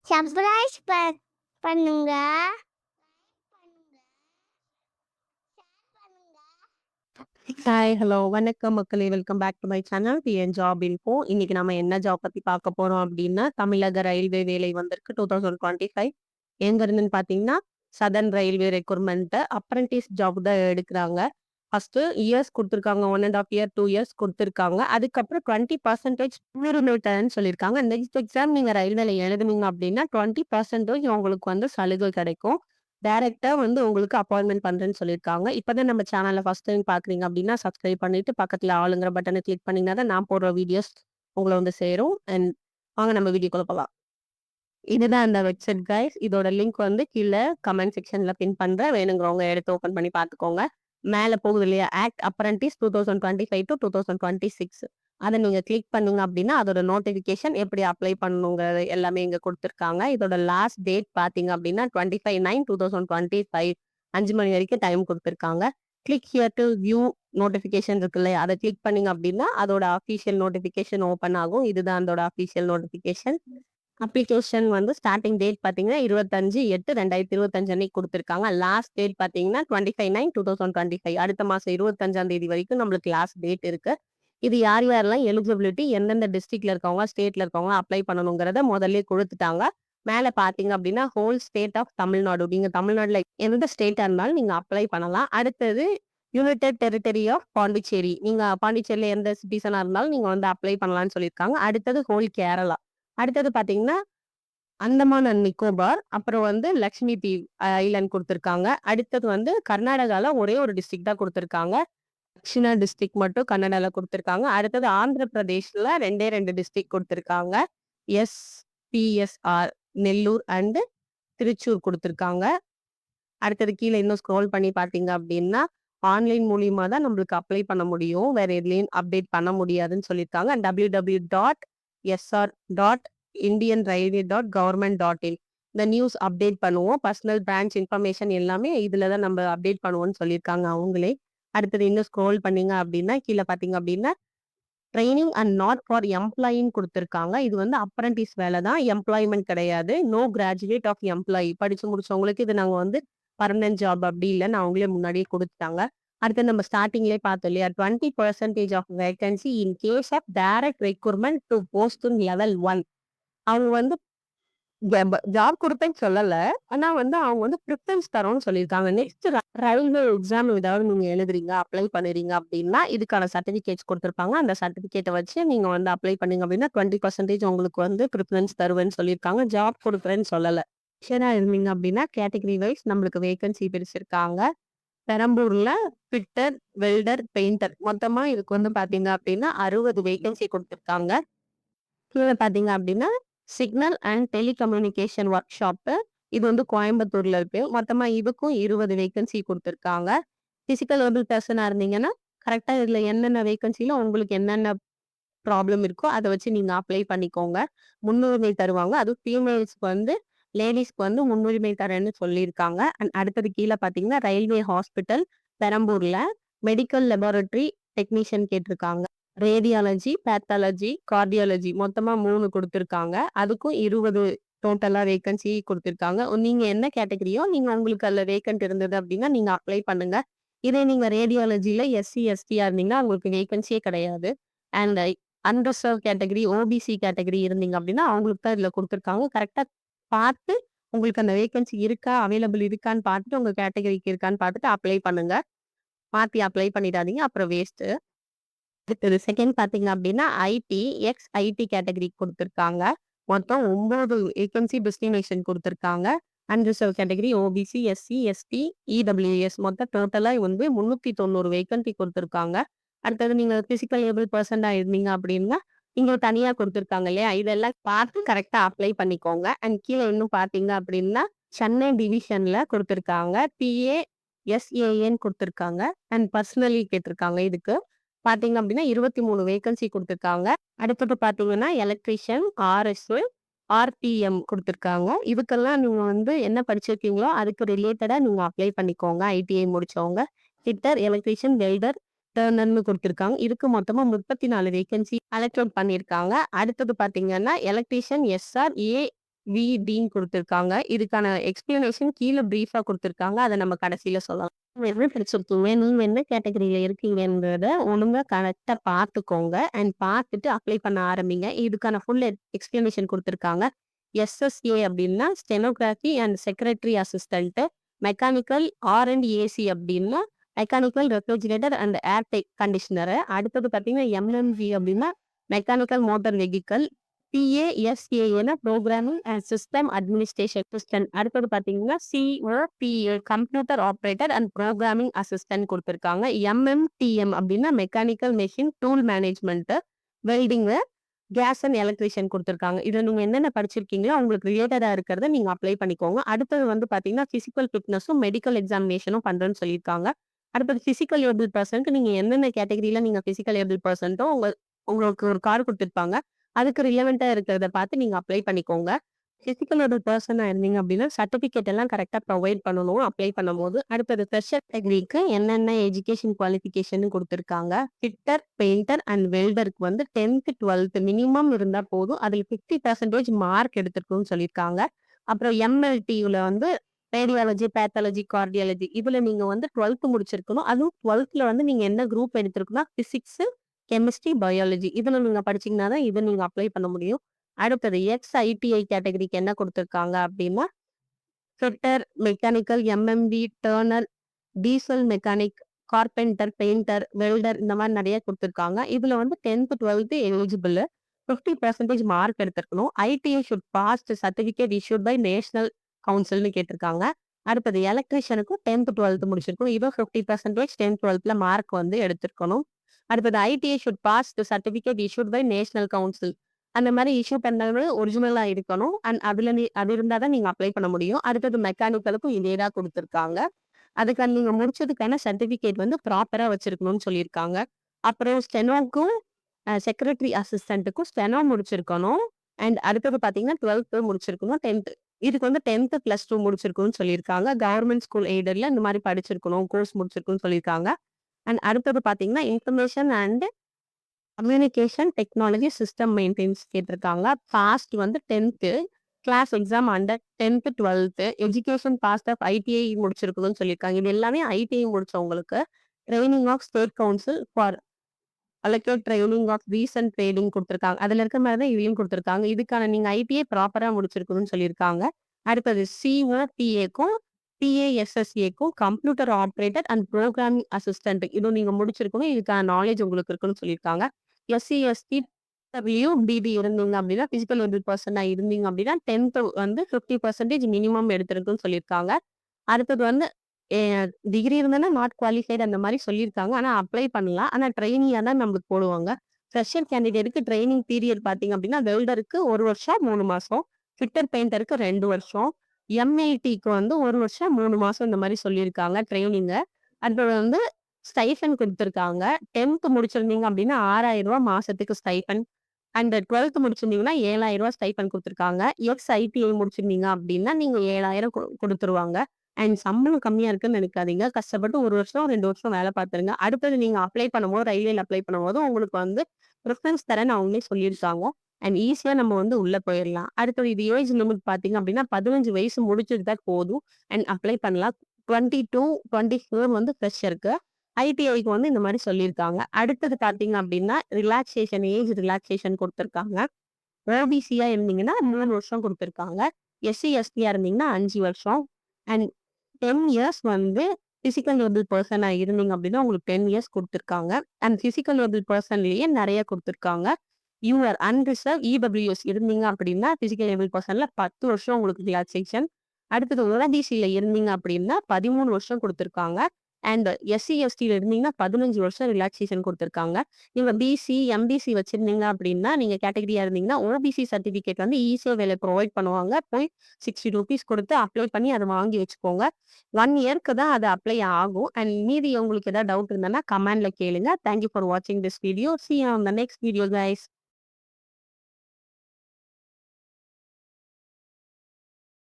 Surprise பண்ணுங்க. Hi, hello, வணக்கம் மக்களே. Welcome back to my channel TN job info. இன்னைக்கு நம்ம என்ன ஜாப் பத்தி பார்க்க போறோம் அப்படின்னா, தமிழக ரயில்வே வேலை வந்திருக்கு 2025. எங்க இருந்துன்னு பார்த்தீங்கன்னா, southern railway recruitment apprentice job தான் எடுக்கிறாங்க. ஃபர்ஸ்ட் இயர்ஸ் குடுத்துருக்காங்க. 1 1/2 இயர், 2 இயர்ஸ் குடுத்துருக்காங்க. அதுக்கப்புறம் 20% முன்னுரிமை தரேன்னு சொல்லியிருக்காங்க. நெக்ஸ்ட் எக்ஸாம் நீங்க ரயில்வேல எழுதுனீங்க அப்படின்னா 20% உங்களுக்கு வந்து சலுகை கிடைக்கும். டைரக்ட்டா வந்து உங்களுக்கு அப்பாயின்ட்மென்ட் பண்றேன்னு சொல்லியிருக்காங்க. இப்பதான் நம்ம சேனல ஃபர்ஸ்ட் டைம் பார்க்குறீங்க அப்படின்னா, சப்ஸ்கிரைப் பண்ணிட்டு பக்கத்துல ஆளுங்கிற பட்டன கிளிக் பண்ணீங்கன்னா தான் நான் போடுற வீடியோஸ் உங்கள வந்து சேரும். அண்ட் வாங்க நம்ம வீடியோக்குள்ள போலாம். இதுதான் அந்த வெப்சைட் கைஸ். இதோட லிங்க் வந்து கீழ கமெண்ட் செக்ஷன்ல பின் பண்றேன். வேணுங்கிறவங்க எடுத்து ஓப்பன் பண்ணி பார்த்துக்கோங்க. மேல போகுது இல்லையா? Act apprentice 2025-2026. அத நீங்க கிளிக் பண்ணீங்க அப்படின்னா, அதோட நோட்டிஃபிகேஷன் எப்படி அப்ளை பண்ணணுங்கிறது எல்லாமே இங்க குடுத்துருக்காங்க. இதோட லாஸ்ட் டேட் பார்த்தீங்க அப்படின்னா 25/9/2025 5 மணி வரைக்கும் டைம் குடுத்துருக்காங்க. Click here to view notification இருக்கு இல்லையா? அத கிளிக் பண்ணீங்க அப்படின்னா, அதோட அஃபிஷியல் நோட்டிஃபிகேஷன் ஓப்பன் ஆகும். இதுதான் அதோட அஃபிஷியல் நோட்டிஃபிகேஷன். அப்ளிகேஷன் வந்து ஸ்டார்ட்டிங் டேட் பார்த்தீங்கன்னா, 25/8/2025 அன்னைக்கு குடுத்துருக்காங்க. லாஸ்ட் டேட் பார்த்தீங்கன்னா, 25/9/2025 அடுத்த மாசம் 25ஆம் தேதி வரைக்கும் நம்மளுக்கு லாஸ்ட் டேட் இருக்கு. இது யார் யாரெல்லாம் எலிஜிபிலிட்டி எந்தெந்த டிஸ்ட்ரிக்ட்ல இருக்கவங்க, ஸ்டேட்ல இருக்கவங்க அப்ளை பண்ணணுங்கிறத முதல்லயே குடுத்துட்டாங்க. மேல பார்த்தீங்க அப்படின்னா, ஹோல் ஸ்டேட் ஆஃப் தமிழ்நாடு. நீங்க தமிழ்நாடுல எந்த ஸ்டேட்டா இருந்தாலும் நீங்க அப்ளை பண்ணலாம். அடுத்தது யுனைட்டட் டெரிட்டரி ஆஃப் பாண்டிச்சேரி. நீங்க பாண்டிச்சேரியில எந்த சிட்டிசனா இருந்தாலும் நீங்க வந்து அப்ளை பண்ணலாம்னு சொல்லியிருக்காங்க. அடுத்தது ஹோல் கேரளா. அடுத்தது பார்த்தீங்கன்னா, அந்தமான் அண்ட் நிக்கோபார், அப்புறம் வந்து லக்ஷ்மி தீவ் ஐலேண்ட் குடுத்துருக்காங்க. அடுத்தது வந்து கர்நாடகால ஒரே ஒரு டிஸ்ட்ரிக்ட் தான் குடுத்துருக்காங்க. தக்ஷிணா டிஸ்ட்ரிக்ட் மட்டும் கன்னடால குடுத்துருக்காங்க. அடுத்தது ஆந்திர பிரதேஷ்ல 2டே 2 டிஸ்ட்ரிக்ட் குடுத்துருக்காங்க. எஸ்பிஎஸ்ஆர் நெல்லூர் அண்ட் திருச்சூர் குடுத்துருக்காங்க. அடுத்தது கீழ இன்னும் ஸ்க்ரோல் பண்ணி பார்த்தீங்க அப்படின்னா, ஆன்லைன் மூலியமா தான் நம்மளுக்கு அப்ளை பண்ண முடியும். வேற எதுலயும் அப்டேட் பண்ண முடியாதுன்னு சொல்லியிருக்காங்க. www.sr.indianrailway.government.in இந்த நியூஸ் அப்டேட் பண்ணுவோம். பர்சனல் பிரான்ச் இன்ஃபர்மேஷன் எல்லாமே இதுல தான் நம்ம அப்டேட் பண்ணுவோம்னு சொல்லியிருக்காங்க அவங்களே. அடுத்தது இன்னும் ஸ்க்ரோல் பண்ணீங்க அப்படின்னா, கீழ பார்த்தீங்க அப்படின்னா, ட்ரெய்னிங் அண்ட் நாட் ஃபார் எம்ப்ளாயின்னு குடுத்துருக்காங்க. இது வந்து அப்ரண்டிஸ் வேல தான். எம்ப்ளாய்மென்ட் கிடையாது. No graduate of employee. படிச்சு முடிச்சவங்களுக்கு இது நாங்க வந்து பெர்மனன்ட் ஜாப் அப்படி இல்லன்னு அவங்களே முன்னாடியே குடுத்துட்டாங்க. அடுத்து நம்ம ஸ்டார்ட்டிங்லயே பார்த்தோம் இல்லையா? 20% of vacancy in case of direct recruitment to post in level 1. அவங்க வந்து ஜாப் குடுப்பேன்னு சொல்லல. ஆனா வந்து அவங்க வந்து பிரிஃபரன்ஸ் தரோம்னு சொல்லியிருக்காங்க. நெக்ஸ்ட் ரயில்வே எக்ஸாம் ஏதாவது நீங்க எழுதுறீங்க, அப்ளை பண்ணுறீங்க அப்படின்னா, இதுக்கான சர்டிஃபிகேட்ஸ் குடுத்துருப்பாங்க. அந்த சர்டிஃபிகேட்ட வச்சு நீங்க வந்து அப்ளை பண்ணீங்க அப்படின்னா, 20% உங்களுக்கு வந்து பிரிஃபரன்ஸ் தருவேன்னு சொல்லியிருக்காங்க. ஜாப் குடுக்குறேன்னு சொல்லல. ஃப்ரெஷரா இருந்தீங்க அப்படின்னா, கேட்டகரி வைஸ் நம்மளுக்கு வேக்கன்சி பிரிச்சிருக்காங்க. பெரம்பூர்ல ஃபிட்டர், வெல்டர், பெயிண்டர் மொத்தமா இதுக்கு வந்து பார்த்தீங்க அப்படின்னா, 60 வேக்கன்சி குடுத்துருக்காங்க. கீழ பார்த்தீங்க அப்படின்னா, signal and telecommunication work shop. இது வந்து கோயம்புத்தூர்ல இருக்கு. மொத்தமா இதுக்கும் 20 வேக்கன்சி குடுத்துருக்காங்க. பிசிக்கல் ஏபிள் பெர்சனா இருந்தீங்கன்னா, கரெக்ட்டா இதுல என்னென்ன வேக்கன்சில உங்களுக்கு என்னென்ன ப்ராப்ளம் இருக்கோ, அத வச்சு நீங்க அப்ளை பண்ணிக்கோங்க. முன்னுரிமை தருவாங்க. அதுவும் ஃபீமேல்ஸ்க்கு வந்து லேடீஸ்க்கு வந்து முன்னுரிமை தரேன்னு சொல்லியிருக்காங்க. அண்ட் அடுத்தது கீழ பார்த்தீங்கன்னா, ரயில்வே ஹாஸ்பிட்டல் பெரம்பூர்ல மெடிக்கல் லேபரட்டரி டெக்னீஷியன் கேட்டிருக்காங்க. ரேடியாலஜி, பேத்தாலஜி, கார்டியாலஜி மொத்தமா 3 குடுத்துருக்காங்க. அதுக்கும் 20 டோட்டலா வேக்கன்சி குடுத்துருக்காங்க. நீங்க என்ன கேட்டகரியோ, நீங்க உங்களுக்கு அதுல வேக்கன்ட் இருந்தது அப்படின்னா, நீங்க அப்ளை பண்ணுங்க. இதே நீங்க ரேடியாலஜில எஸ்சி, எஸ்டியா இருந்தீங்கன்னா, உங்களுக்கு வேக்கன்சியே கிடையாது. And unreserved category, OBC category இருந்தீங்க அப்படின்னா, அவங்களுக்கு தான் இதுல குடுத்துருக்காங்க. கரெக்ட்டா பார்த்து உங்களுக்கு அந்த வேக்கன்சி இருக்கா, அவைலபிள் இருக்கான்னு பார்த்துட்டு, உங்க கேட்டகரிக்கு இருக்கான்னு பார்த்துட்டு அப்ளை பண்ணுங்க. மாத்தி அப்ளை பண்ணிடாதீங்க. அப்புறம் வேஸ்ட்டு. அடுத்தது செகண்ட் பார்த்தீங்க அப்படின்னா, ஐடி, ஐடி கேட்டகரிக்கு குடுத்துருக்காங்க. மொத்தம் 9 வேக்கன்சி டெஸ்டினேஷன் குடுத்துருக்காங்க. Unreserved category, OBC, SC, ST, EWS மொத்தம் டோட்டலா வந்து 390 வேக்கன்சி குடுத்துருக்காங்க. அடுத்தது நீங்க பிசிக்கல் ஏபிள் பெர்சனா இருந்தீங்க அப்படின்னா, இங்க தனியா குடுத்துருக்காங்க இல்லையா? இதெல்லாம் பார்த்து கரெக்ட்டா அப்ளை பண்ணிக்கோங்க. அண்ட் கீழ இன்னும் பார்த்தீங்க அப்படின்னா, சென்னை டிவிஷன்ல குடுத்துருக்காங்க. பிஏ, எஸ்ஏஎன் குடுத்துருக்காங்க. அண்ட் பர்சனலி கேட்டிருக்காங்க இதுக்கு. பார்த்தீங்க அப்படின்னா 23 வேக்கன்சி குடுத்துருக்காங்க. அடுத்தது பார்த்தீங்கன்னா, எலக்ட்ரீஷியன், ஆர்எஸ்ஸு, ஆர்பிஎம் குடுத்துருக்காங்க. இதுக்கெல்லாம் நீங்க வந்து என்ன படிச்சிருக்கீங்களோ, அதுக்கு ரிலேட்டடா நீங்க அப்ளை பண்ணிக்கோங்க. ஐடிஐ முடிச்சவங்க. ஃபிட்டர், எலக்ட்ரீஷியன், வெல்டர், டர்னர்ன்னு குடுத்துருக்காங்க. இதுக்கு மொத்தமா 34 வேக்கன்சி அலோகேட் பண்ணியிருக்காங்க. அடுத்தது பார்த்தீங்கன்னா, எலக்ட்ரீஷியன் எஸ்ஆர், எஸ்விடின்னு குடுத்துருக்காங்க. இதுக்கான எக்ஸ்ப்ளனேஷன் கீழ பிரீஃபா குடுத்துருக்காங்க. அத நம்ம கடைசியில சொல்லலாம். என்ன படிச்சிருக்கீங்க? நீங்க என்ன கேட்டகரியில இருக்கீங்கன்றத ஒழுங்கா கரெக்ட்டா பார்த்துக்கோங்க. அண்ட் பார்த்துட்டு அப்ளை பண்ண ஆரம்பிங்க. இதுக்கான ஃபுல் எக்ஸ்ப்ளனேஷன் குடுத்துருக்காங்க. எஸ்எஸ்ஏ அப்டின்னா stenography and secretary assistant. Mechanical R and AC அப்டின்னா mechanical refrigerator and air conditioner. அடுத்தது பார்த்தீங்கன்னா எம்எம்வி அப்டின்னா மெக்கானிக்கல் மோட்டார் வெஹிக்கிள். பிஏஎஸ்ஏன்னா programming and system administration assistant. அடுத்தது பார்த்தீங்கன்னா COPA computer operator and programming assistant குடுத்துருக்காங்க. எம்எம்டிஎம் அப்டின்னா mechanical machine tool management. Welding, gas and electrician குடுத்துருக்காங்க. இதில நீங்க என்னென்ன படிச்சிருக்கீங்களோ உங்களுக்கு ரிலேட்டடா இருக்கிறத நீங்க அப்ளை பண்ணிக்கோங்க. அடுத்தது வந்து பார்த்தீங்கன்னா, பிசிக்கல் ஃபிட்னஸும், மெடிக்கல் எக்ஸாமினேஷனும் பண்றேன்னு சொல்லியிருக்காங்க. அடுத்தது பிசிக்கல் ஏபிள் பெர்சனுக்கு நீங்க என்னென்ன கேட்டகரியில நீங்க பிசிக்கல் ஏபிள் பெர்சன்ட்டோ உங்களுக்கு ஒரு கார்டு குடுத்துருப்பாங்க. அதுக்கு ரிலவென்ட்டா இருக்கிறத பார்த்து நீங்க அப்ளை பண்ணிக்கோங்க. பிசிக்கல் ஏபிள் பெர்சனா இருந்தீங்க அப்டின்னா, சர்டிஃபிகேட் எல்லாம் கரெக்ட்டா ப்ரொவைட் பண்ணணும் அப்ளை பண்ணும்போது. அடுத்தது ஃப்ரெஷர் கேட்டகரிக்கு என்னென்ன எஜுகேஷன் குவாலிஃபிகேஷன்னு குடுத்துருக்காங்க. ஃபிட்டர், பெயிண்டர் அண்ட் வெல்டருக்கு வந்து 10th, 12th மினிமம் இருந்தா போதும். அதில 50% மார்க் எடுத்திருக்கணும்னு சொல்லியிருக்காங்க. அப்புறம் எம்எல்டியூல வந்து ரேடியாலஜி, பேத்தாலஜி, கார்டியாலஜி இதில நீங்க வந்து 12th முடிச்சிருக்கணும். அதுவும் 12த்ல வந்து நீங்க என்ன குரூப் எடுத்திருக்கணும்னா, பிசிக்ஸ், கெமிஸ்ட்ரி, பயாலஜி இதில நீங்க படிச்சீங்கன்னா தான் இத நீங்க அப்ளை பண்ண முடியும். அடுத்தது எக்ஸ்-ஐடிஐ கேட்டகரிக்கு என்ன குடுத்துருக்காங்க அப்டின்னா, fitter, mechanical, MMP, turner, diesel mechanic, carpenter, painter, welder இந்த மாரி நெறைய குடுத்துருக்காங்க. இதில வந்து 10th, 12th எலிஜிபிள். 50% மார்க் எடுத்திருக்கணும். ITI should pass the certificate issued by national கவுன்சில்னு கேட்டிருக்காங்க. அடுத்தது எலக்ட்ரீஷியனுக்கும் 10th, 12th முடிச்சிருக்கணும். இதுவும் 50% 10th, 12த்ல மார்க் வந்து எடுத்திருக்கணும். அடுத்தது ITI should pass the certificate issued by national council. அந்த மாரி இஷ்யூ பண்ணது ஒரிஜினலா இருக்கணும். அண்ட் அது இருந்தா தான் நீங்க அப்ளை பண்ண முடியும். அடுத்தது மெக்கானிக்கலுக்கும் இதே தான் குடுத்துருக்காங்க. அதுக்கான நீங்க முடிச்சதுக்கான சர்டிஃபிகேட் வந்து ப்ராப்பரா வச்சிருக்கணும்னு சொல்லியிருக்காங்க. அப்புறம் ஸ்டெனோக்கும், செக்ரட்டரி அசிஸ்டன்ட்டுக்கும் ஸ்டெனோ முடிச்சிருக்கணும். அண்ட் அடுத்தது பார்த்தீங்கன்னா 12th முடிச்சிருக்கணும். 10th இதுக்கு வந்து 10th +2 முடிச்சிருக்கணும்னு சொல்லியிருக்காங்க. கவர்ன்மெண்ட் ஸ்கூல் எய்டட்ல இந்த மாரி படிச்சிருக்கணும், கோர்ஸ் முடிச்சிருக்கணும்னு சொல்லியிருக்காங்க. அண்ட் அடுத்தது பார்த்தீங்கன்னா, information and communication technology system maintenance கேட்டிருக்காங்க. பாஸ்ட் வந்து 10th class exam under 10th, 12th education passed of ITI முடிச்சிருக்கணும்னு சொல்லியிருக்காங்க. இது எல்லாமே ஐடிஐ முடிச்சவங்களுக்கு training of state council for allocate training of recent training குடுத்துருக்காங்க. அதில இருக்க மாரி தான் இதையும் குடுத்துருக்காங்க. இதுக்கான நீங்க ஐடிஐ ப்ராப்பரா முடிச்சிருக்கணும்னு சொல்லியிருக்காங்க. அடுத்தது சிஓபிஏக்கும், பிஏஎஸ்எஸ்ஏக்கும் computer operator and programming assistant இதுவும் நீங்க முடிச்சிருக்கணும். இதுக்கான நாலேட்ஜ் உங்களுக்கு இருக்குன்னு சொல்லியிருக்காங்க. எஸ்சி, எஸ்டி, பிடி இருந்தீங்க அப்டின்னா, பிசிக்கல் ஏபிள் பெர்சனா இருந்தீங்க அப்டின்னா, 10th வந்து 50% மினிமம் எடுத்திருக்குன்னு சொல்லியிருக்காங்க. அடுத்தது வந்து எ டிகிரி இருந்ததுன்னா நாட் குவாலிஃபைட் அந்த மாரி சொல்லியிருக்காங்க. ஆனா அப்ளை பண்ணலாம். ஆனா ட்ரெய்னியா தான் நம்மளுக்கு போடுவாங்க. ஃப்ரெஷர் கேண்டிடேட்க்கு ட்ரெய்னிங் பீரியட் பார்த்தீங்க அப்டின்னா, வெல்டருக்கு 1 வருஷம் 3 மாசம். ஃபிட்டர் பெயிண்டருக்கு 2 வருஷம். எம்ஐடிக்கு வந்து 1 வருஷம் 3 மாசம் இந்த மாரி சொல்லியிருக்காங்க ட்ரெய்னிங்க. அடுத்தது வந்து ஸ்டைஃபன் குடுத்துருக்காங்க. 10th முடிச்சிருந்தீங்க அப்டின்னா, ரூ. 6,000 மாசத்துக்கு ஸ்டைஃபன். அண்ட் 12th முடிச்சிருந்தீங்கன்னா, ரூ. 7,000 ஸ்டைஃபன் குடுத்துருக்காங்க. எக்ஸ்-ஐடிஐ முடிச்சிருந்தீங்க அப்டின்னா, நீங்க 7,000 குடுத்துருவாங்க. அண்ட் சம்பளம் கம்மியா இருக்குன்னு நெனைக்காதீங்க. கஷ்டப்பட்டு 1 வருஷம், 2 வருஷம் வேல பார்த்துருங்க. அடுத்தது நீங்க அப்ளை பண்ணும்போது, ரயில்வேல அப்ளை பண்ணும்போது உங்களுக்கு வந்து ப்ரிஃபரன்ஸ் தரேன்னு அவங்களே சொல்லியிருக்காங்க. அண்ட் ஈஸியா நம்ம வந்து உள்ள போயிரலாம். அடுத்தது இது ஏஜ் லிமிட் பார்த்தீங்க அப்டின்னா, 15 வயசு முடிச்சிருந்தா போதும். அண்ட் அப்ளை பண்ணலாம். 22, 24 வந்து ஃப்ரெஷருக்கு. ஐடிஐக்கு வந்து இந்த மாரி சொல்லியிருக்காங்க. அடுத்தது பார்த்தீங்க அப்டின்னா, ஏஜ் ரிலாக்சேஷன் குடுத்துருக்காங்க. ஓபிசியா இருந்தீங்கன்னா 3 வருஷம் குடுத்துருக்காங்க. எஸ்சி, எஸ்டியா இருந்தீங்கன்னா 5 வருஷம். அண்ட் 10 இயர்ஸ் வந்து பிசிக்கல் ஏபிள் பெர்சனா இருந்தீங்க அப்டின்னா, உங்களுக்கு 10 இயர்ஸ் குடுத்துருக்காங்க. அண்ட் பிசிக்கல் ஏபிள் பெர்சன்லயே நெறைய குடுத்துருக்காங்க. யூஆர் அன்ரிசர்வ் இடபிள்யூஎஸ் இருந்தீங்க அப்டின்னா, பிசிக்கல் ஏபிள் பெர்சன்ல 10 வருஷம் உங்களுக்கு ரிலாக்சேஷன். அடுத்தது ஓபிசில இருந்தீங்க அப்டின்னா, 13 வருஷம் குடுத்துருக்காங்க. அண்ட் எஸ்சி, எஸ்டில இருந்தீங்கன்னா 15 வருஷம் ரிலாக்சேஷன் குடுத்துருக்காங்க. நீங்க பிசி, எம்பிசி வச்சிருந்தீங்க அப்டின்னா, நீங்க கேட்டகரியா இருந்தீங்கன்னா, ஓபிசி சர்டிஃபிகேட் வந்து இ-சேவையில ப்ரொவைட் பண்ணுவாங்க. போய் ₹60 குடுத்து அப்ளை பண்ணி அத வாங்கி வச்சுக்கோங்க. 1 இயர்க்கு தான் அது அப்ளை ஆகும். அண்ட் மீதி உங்களுக்கு ஏதாவது டவுட் இருந்ததுன்னா கமெண்ட்ல கேளுங்க. தேங்க் யூ ஃபார் வாட்சிங் this video. Sea you on the next video guys.